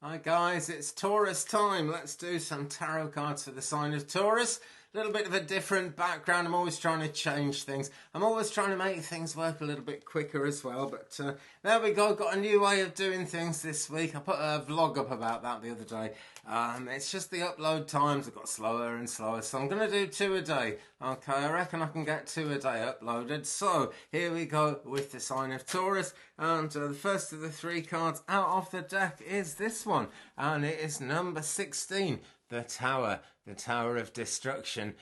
Hi guys, it's Taurus time. Let's do some tarot cards for the sign of Taurus. A little bit of a different background. I'm always trying to change things. I'm always trying to make things work a little bit quicker as well. But there we go. Got a new way of doing things this week. I put a vlog up about that the other day. It's just the upload times have got slower and slower. So I'm going to do 2 a day. Okay, I reckon I can get 2 a day uploaded. So here we go with the sign of Taurus. And the first of the 3 cards out of the deck is this one. And it is number 16. The Tower of Destruction.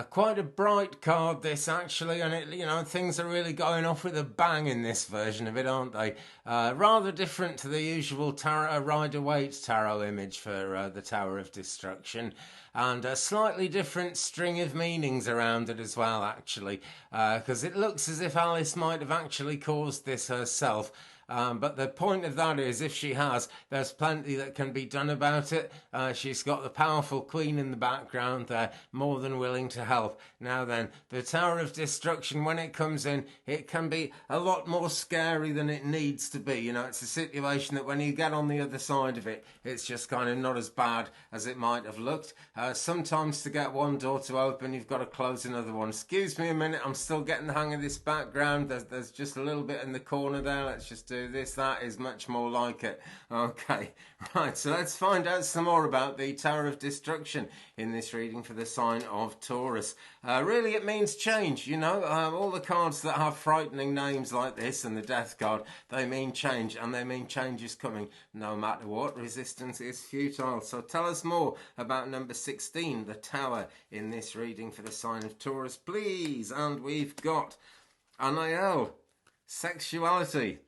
Quite a bright card this actually, and things are really going off with a bang in this version of it, aren't they? Rather different to the usual Rider-Waite tarot image for the Tower of Destruction, and a slightly different string of meanings around it as well actually, because it looks as if Alice might have actually caused this herself. But the point of that is, if she has, there's plenty that can be done about it. She's got the powerful Queen in the background there, more than willing to help. Now then, the Tower of Destruction, when it comes in, it can be a lot more scary than it needs to be. You know, it's a situation that when you get on the other side of it, it's just kind of not as bad as it might have looked. Sometimes to get one door to open, you've got to close another one. Excuse me a minute, I'm still getting the hang of this background. There's just a little bit in the corner there. Let's just do this. That is much more like it. Okay, right, so let's find out some more about the Tower of Destruction in this reading for the sign of Taurus. Really, it means change, you know. All the cards that have frightening names like this and the Death card, they mean change, and they mean change is coming no matter what. Resistance is futile. So tell us more about number 16, the Tower, in this reading for the sign of Taurus, please. And we've got Anael, sexuality.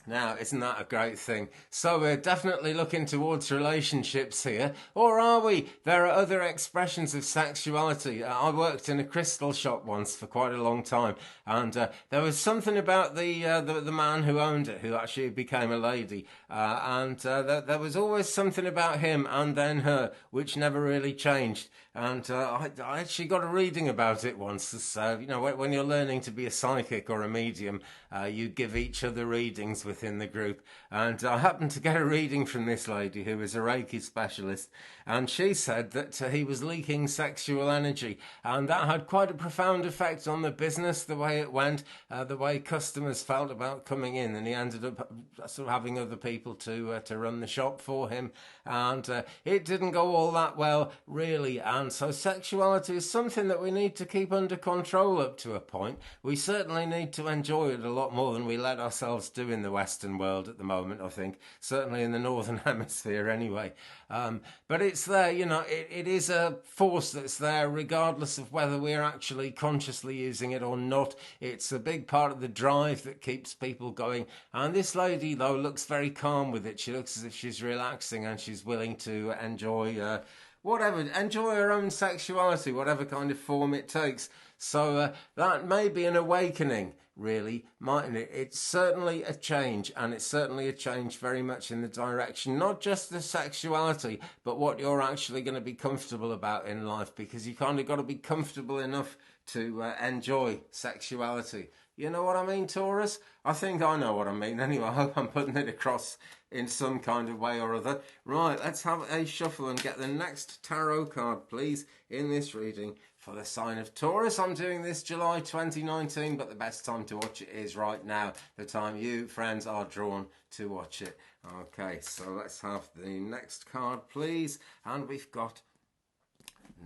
Now, isn't that a great thing? So we're definitely looking towards relationships here. Or are we? There are other expressions of sexuality. I worked in a crystal shop once for quite a long time. And there was something about the man who owned it, who actually became a lady. There was always something about him and then her, which never really changed. And I actually got a reading about it once. So, you know, when you're learning to be a psychic or a medium, you give each other readings within the group. And I happened to get a reading from this lady who was a Reiki specialist. And she said that he was leaking sexual energy. And that had quite a profound effect on the business, the way it went, the way customers felt about coming in. And he ended up sort of having other people to run the shop for him. And it didn't go all that well, really. And so sexuality is something that we need to keep under control up to a point. We certainly need to enjoy it a lot more than we let ourselves do in the Western world at the moment, I think. Certainly in the Northern Hemisphere anyway. But it's there, you know, it is a force that's there regardless of whether we're actually consciously using it or not. It's a big part of the drive that keeps people going. And this lady, though, looks very calm with it. She looks as if she's relaxing and she's willing to enjoy enjoy her own sexuality, whatever kind of form it takes. So that may be an awakening, really, mightn't it? It's certainly a change, and it's certainly a change very much in the direction, not just the sexuality, but what you're actually going to be comfortable about in life, because you kind of got to be comfortable enough to enjoy sexuality. You know what I mean, Taurus? I think I know what I mean. Anyway, I hope I'm putting it across in some kind of way or other. Right, let's have a shuffle and get the next tarot card, please, in this reading for the sign of Taurus. I'm doing this July 2019, but the best time to watch it is right now, the time you, friends, are drawn to watch it. Okay, so let's have the next card, please. And we've got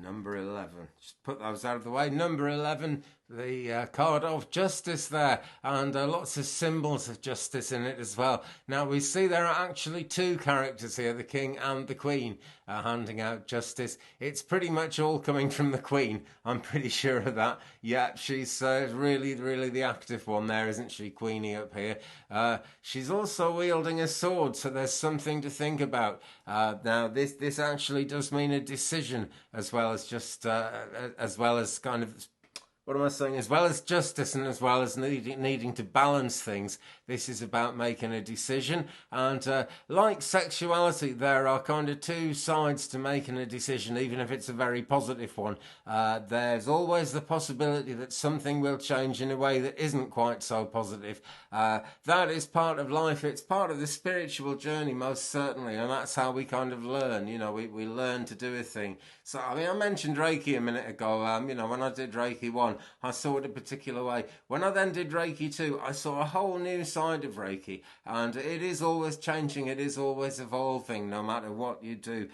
number 11. Just put those out of the way. Number 11, the card of justice there, and lots of symbols of justice in it as well. Now we see there are actually 2 characters here, the king and the queen, handing out justice. It's pretty much all coming from the queen, I'm pretty sure of that. Yeah, she's really the active one there, isn't she, Queenie up here? She's also wielding a sword, so there's something to think about. Now this actually does mean a decision, as well as just kind of what am I saying? As well as justice and as well as needing to balance things, this is about making a decision. And like sexuality, there are kind of two sides to making a decision, even if it's a very positive one. There's always the possibility that something will change in a way that isn't quite so positive. That is part of life. It's part of the spiritual journey, most certainly, and that's how we kind of learn. You know, we learn to do a thing. So, I mean, I mentioned Reiki a minute ago. You know, when I did Reiki 1, I saw it a particular way. When I then did Reiki 2, I saw a whole new side of Reiki, and it is always changing. It is always evolving, no matter what you do.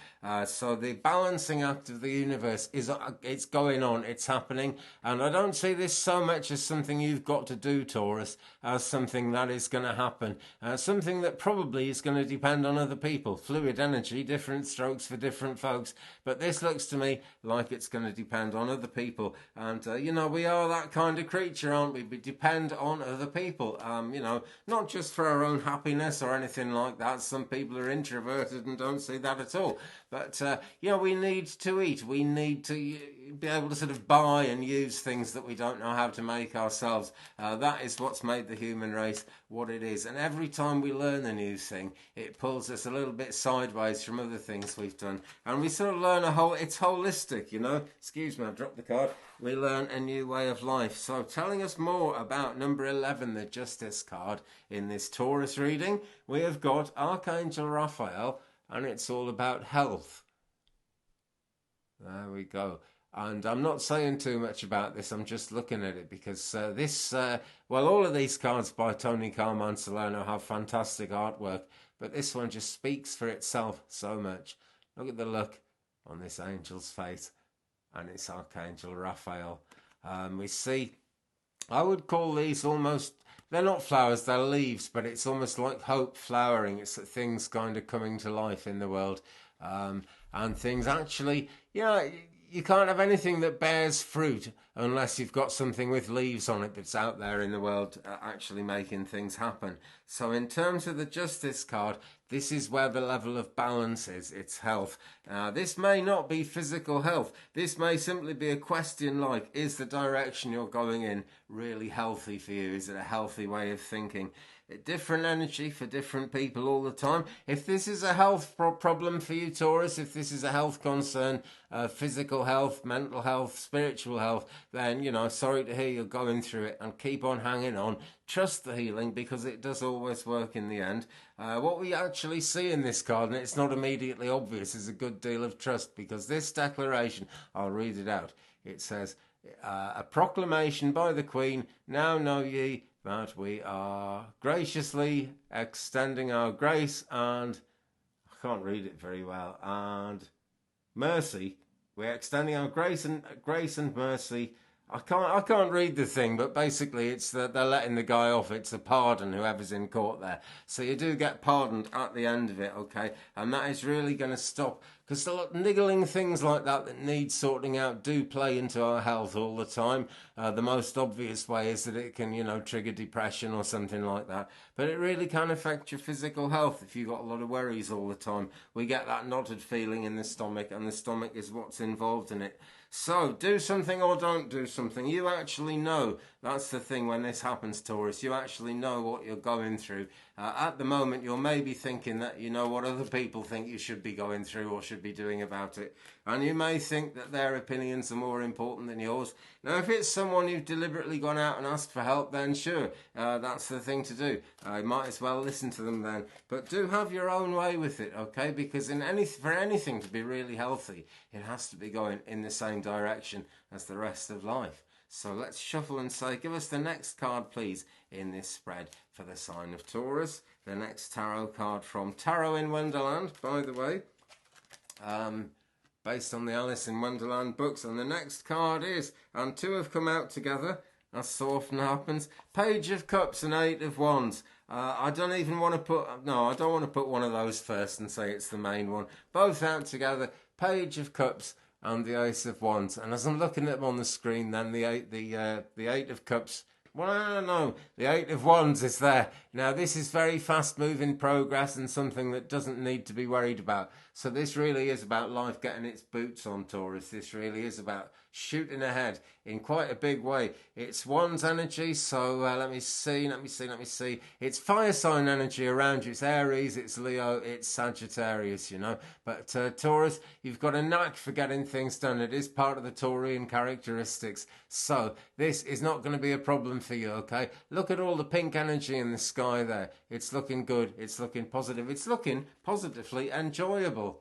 So the balancing act of the universe it's going on. It's happening, and I don't see this so much as something you've got to do, Taurus, as something that is going to happen. Something that probably is going to depend on other people. Fluid energy, different strokes for different folks, but this looks to me like it's going to depend on other people. And you know, we are that kind of creature, aren't we? We depend on other people. You know, not just for our own happiness or anything like that. Some people are introverted and don't see that at all. But you know, we need to eat. We need to be able to sort of buy and use things that we don't know how to make ourselves. That is what's made the human race what it is. And every time we learn a new thing, it pulls us a little bit sideways from other things we've done. And we sort of learn it's holistic, you know. Excuse me, I dropped the card. We learn a new way of life. So telling us more about number 11, the Justice card, in this Taurus reading, we have got Archangel Raphael, and it's all about health. There we go. And I'm not saying too much about this, I'm just looking at it because well, all of these cards by Tony Carmine Salerno have fantastic artwork, but this one just speaks for itself so much. Look at the look on this angel's face, and it's Archangel Raphael. We see, I would call these almost, they're not flowers, they're leaves, but it's almost like hope flowering. It's that things kind of coming to life in the world. And things actually, yeah, you can't have anything that bears fruit unless you've got something with leaves on it that's out there in the world actually making things happen. So in terms of the Justice card, this is where the level of balance is. It's health. This may not be physical health. This may simply be a question like, is the direction you're going in really healthy for you? Is it a healthy way of thinking? Different energy for different people all the time. If this is a health problem for you, Taurus, if this is a health concern, physical health, mental health, spiritual health, then, you know, sorry to hear you're going through it, and keep on hanging on. Trust the healing, because it does always work in the end. What we actually see in this card, and it's not immediately obvious, is a good deal of trust, because this declaration, I'll read it out. It says, a proclamation by the Queen, now know ye that we are graciously extending our grace and, I can't read it very well, and mercy. We're extending our grace and mercy. I can't read the thing, but basically it's that they're letting the guy off. It's a pardon, whoever's in court there. So you do get pardoned at the end of it, okay? And that is really going to stop, because the niggling things like that need sorting out do play into our health all the time. The most obvious way is that it can, you know, trigger depression or something like that. But it really can affect your physical health if you've got a lot of worries all the time. We get that knotted feeling in the stomach, and the stomach is what's involved in it. So, do something or don't do something. You actually know. That's the thing when this happens, Taurus. You actually know what you're going through. At the moment, you're maybe thinking that you know what other people think you should be going through or should be doing about it. And you may think that their opinions are more important than yours. Now, if it's someone you've deliberately gone out and asked for help, then sure, that's the thing to do. You might as well listen to them then. But do have your own way with it, okay? Because for anything to be really healthy, it has to be going in the same direction as the rest of life. So let's shuffle and say, give us the next card, please, in this spread for the sign of Taurus. The next tarot card from Tarot in Wonderland, by the way, based on the Alice in Wonderland books. And the next card is, and two have come out together, as so often happens, Page of Cups and Eight of Wands. I don't want to put one of those first and say it's the main one. Both out together, Page of Cups and the Ace of Wands. And as I'm looking at them on the screen, then the Eight of Cups, Well, no, the Eight of Wands is there. Now, this is very fast-moving progress and something that doesn't need to be worried about. So this really is about life getting its boots on, Taurus. This really is about shooting ahead in quite a big way. It's Wands energy, so let me see. It's fire sign energy around you. It's Aries, it's Leo, it's Sagittarius, you know. But Taurus, you've got a knack for getting things done. It is part of the Taurian characteristics. So this is not going to be a problem for you, okay? Look at all the pink energy in the sky there. It's looking good. It's looking positive. It's looking positively enjoyable.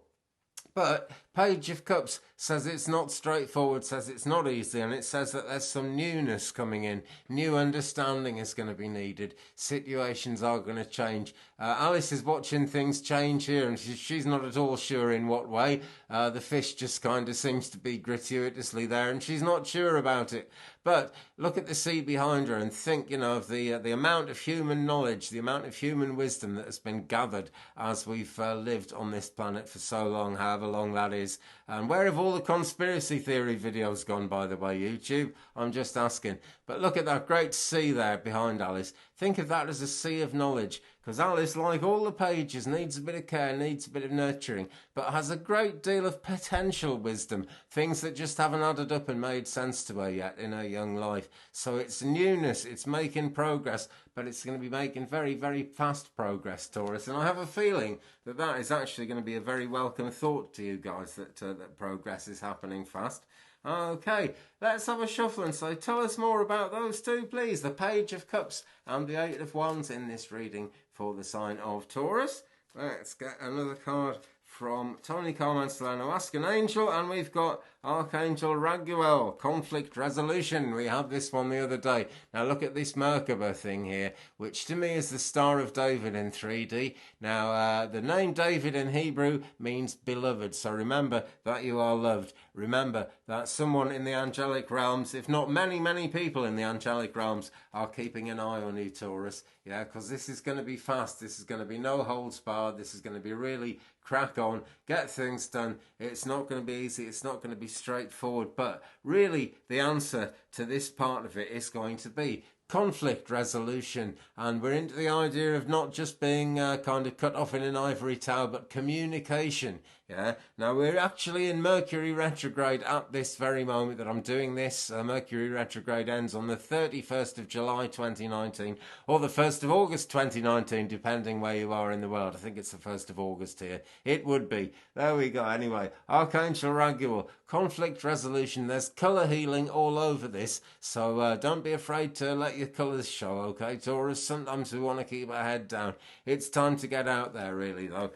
But Page of Cups says it's not straightforward, says it's not easy, and it says that there's some newness coming in. New understanding is going to be needed. Situations are going to change. Alice is watching things change here, and she's not at all sure in what way. The fish just kind of seems to be gratuitously there, and she's not sure about it. But look at the sea behind her and think, you know, of the amount of human knowledge, the amount of human wisdom that has been gathered as we've lived on this planet for so long, however long that is. And where have all the conspiracy theory videos gone, by the way, YouTube? I'm just asking. But look at that great sea there behind Alice. Think of that as a sea of knowledge, because Alice, like all the pages, needs a bit of care, needs a bit of nurturing, but has a great deal of potential wisdom, things that just haven't added up and made sense to her yet in her young life. So it's newness, it's making progress, but it's going to be making very, very fast progress, Taurus. And I have a feeling that that is actually going to be a very welcome thought to you guys, that progress is happening fast. Okay, let's have a shuffle and say, tell us more about those two, please. The Page of Cups and the Eight of Wands in this reading for the sign of Taurus. Let's get another card from Tony Carman Solano, Ask an Angel, and we've got Archangel Raguel, Conflict Resolution. We had this one the other day. Now look at this Merkaba thing here, which to me is the Star of David in 3D. Now the name David in Hebrew means beloved, so remember that you are loved. Remember that someone in the angelic realms, if not many, many people in the angelic realms, are keeping an eye on you, Taurus. Yeah, because this is going to be fast. This is going to be no holds barred. This is going to be really crack on, get things done. It's not going to be easy. It's not going to be straightforward. But really, the answer to this part of it is going to be conflict resolution. And we're into the idea of not just being kind of cut off in an ivory tower, but communication. Yeah. Now we're actually in Mercury retrograde at this very moment that I'm doing this. Mercury retrograde ends on the 31st of July 2019 or the 1st of August 2019, depending where you are in the world. I think it's the 1st of August here. It would be. There we go. Anyway, Archangel Raguel, conflict resolution. There's colour healing all over this, so don't be afraid to let your colours show, okay, Taurus? Sometimes we want to keep our head down. It's time to get out there, really, though.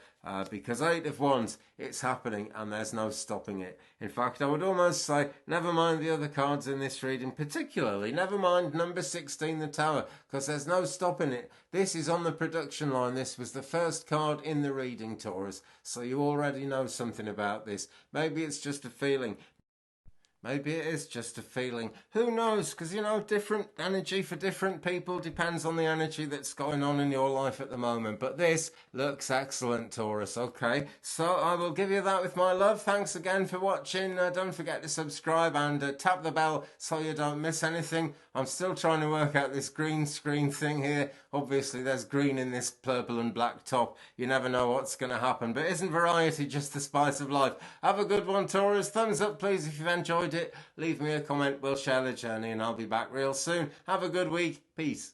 Because Eight of Wands, it's happening and there's no stopping it. In fact, I would almost say, never mind the other cards in this reading, particularly, never mind number 16, the Tower, because there's no stopping it. This is on the production line. This was the first card in the reading, Taurus, so you already know something about this. Maybe it's just a feeling. Maybe it is just a feeling. Who knows? Because, you know, different energy for different people depends on the energy that's going on in your life at the moment. But this looks excellent, Taurus. Okay, so I will give you that with my love. Thanks again for watching. Don't forget to subscribe and tap the bell so you don't miss anything. I'm still trying to work out this green screen thing here. Obviously, there's green in this purple and black top. You never know what's going to happen. But isn't variety just the spice of life? Have a good one, Taurus. Thumbs up, please, if you've enjoyed it. Leave me a comment. We'll share the journey and I'll be back real soon. Have a good week. Peace.